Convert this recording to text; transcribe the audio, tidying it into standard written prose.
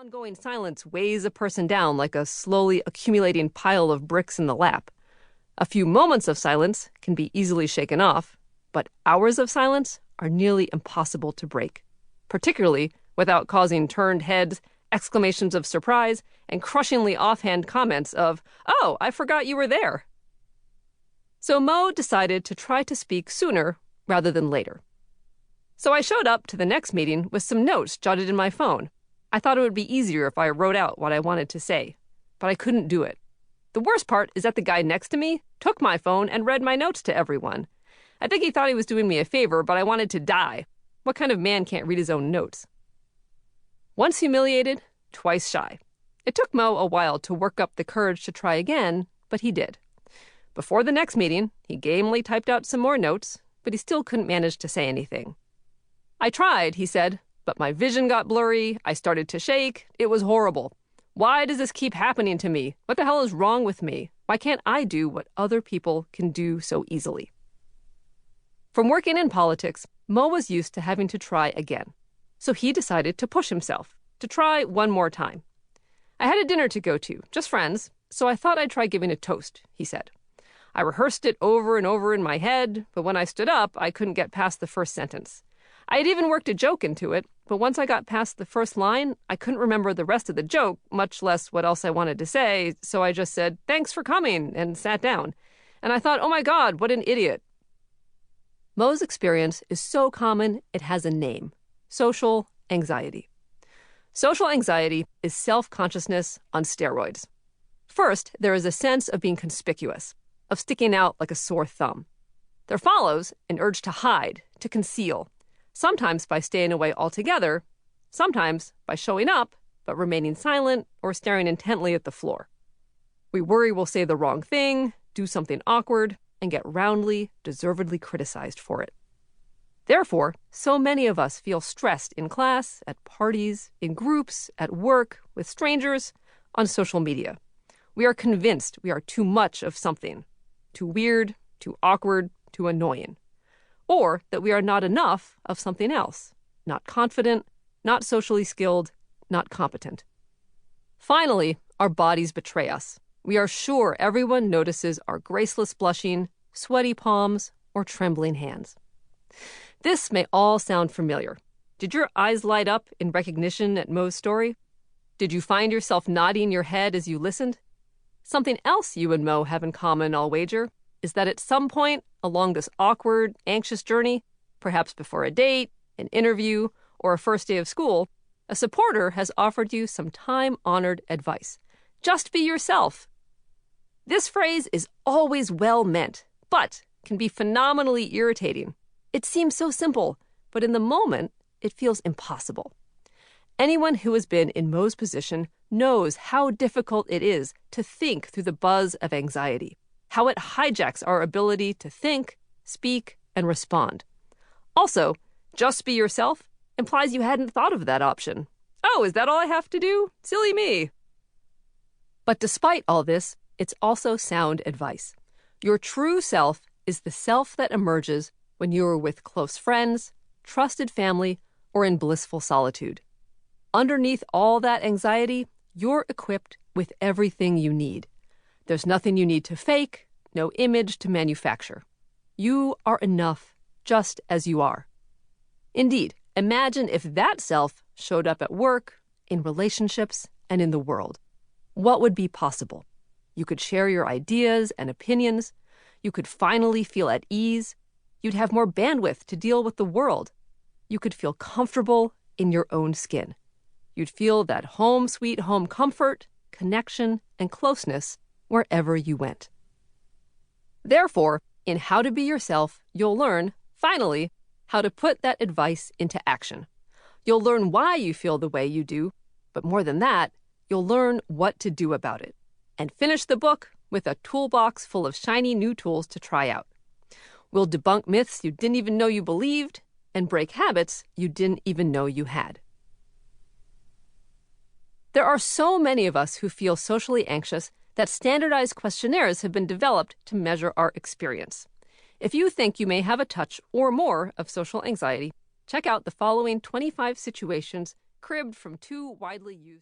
Ongoing silence weighs a person down like a slowly accumulating pile of bricks in the lap. A few moments of silence can be easily shaken off, but hours of silence are nearly impossible to break, particularly without causing turned heads, exclamations of surprise, and crushingly offhand comments of, "Oh, I forgot you were there." So Mo decided to try to speak sooner rather than later. So I showed up to the next meeting with some notes jotted in my phone. I thought it would be easier if I wrote out what I wanted to say, but I couldn't do it. The worst part is that the guy next to me took my phone and read my notes to everyone. I think he thought he was doing me a favor, but I wanted to die. What kind of man can't read his own notes? Once humiliated, twice shy. It took Mo a while to work up the courage to try again, but he did. Before the next meeting, he gamely typed out some more notes, but he still couldn't manage to say anything. "I tried," he said, "but my vision got blurry, I started to shake, it was horrible. Why does this keep happening to me? What the hell is wrong with me? Why can't I do what other people can do so easily?" From working in politics, Mo was used to having to try again. So he decided to push himself, to try one more time. "I had a dinner to go to, just friends, so I thought I'd try giving a toast," he said. "I rehearsed it over and over in my head, but when I stood up, I couldn't get past the first sentence. I had even worked a joke into it, but once I got past the first line, I couldn't remember the rest of the joke, much less what else I wanted to say, so I just said, 'Thanks for coming,' and sat down. And I thought, oh my God, what an idiot." Mo's experience is so common, it has a name: social anxiety. Social anxiety is self-consciousness on steroids. First, there is a sense of being conspicuous, of sticking out like a sore thumb. There follows an urge to hide, to conceal, sometimes by staying away altogether, sometimes by showing up but remaining silent or staring intently at the floor. We worry we'll say the wrong thing, do something awkward, and get roundly, deservedly criticized for it. Therefore, so many of us feel stressed in class, at parties, in groups, at work, with strangers, on social media. We are convinced we are too much of something, too weird, too awkward, too annoying. Or that we are not enough of something else, not confident, not socially skilled, not competent. Finally, our bodies betray us. We are sure everyone notices our graceless blushing, sweaty palms, or trembling hands. This may all sound familiar. Did your eyes light up in recognition at Mo's story? Did you find yourself nodding your head as you listened? Something else you and Mo have in common, I'll wager, is that at some point along this awkward, anxious journey, perhaps before a date, an interview, or a first day of school, a supporter has offered you some time-honored advice. Just be yourself. This phrase is always well meant, but can be phenomenally irritating. It seems so simple, but in the moment, it feels impossible. Anyone who has been in Mo's position knows how difficult it is to think through the buzz of anxiety, how it hijacks our ability to think, speak, and respond. Also, just be yourself implies you hadn't thought of that option. Oh, is that all I have to do? Silly me. But despite all this, it's also sound advice. Your true self is the self that emerges when you are with close friends, trusted family, or in blissful solitude. Underneath all that anxiety, you're equipped with everything you need. There's nothing you need to fake, no image to manufacture. You are enough just as you are. Indeed, imagine if that self showed up at work, in relationships, and in the world. What would be possible? You could share your ideas and opinions. You could finally feel at ease. You'd have more bandwidth to deal with the world. You could feel comfortable in your own skin. You'd feel that home sweet home comfort, connection, and closeness wherever you went. Therefore, in How to Be Yourself, you'll learn, finally, how to put that advice into action. You'll learn why you feel the way you do, but more than that, you'll learn what to do about it. And finish the book with a toolbox full of shiny new tools to try out. We'll debunk myths you didn't even know you believed and break habits you didn't even know you had. There are so many of us who feel socially anxious that standardized questionnaires have been developed to measure our experience. If you think you may have a touch or more of social anxiety, check out the following 25 situations cribbed from 2 widely used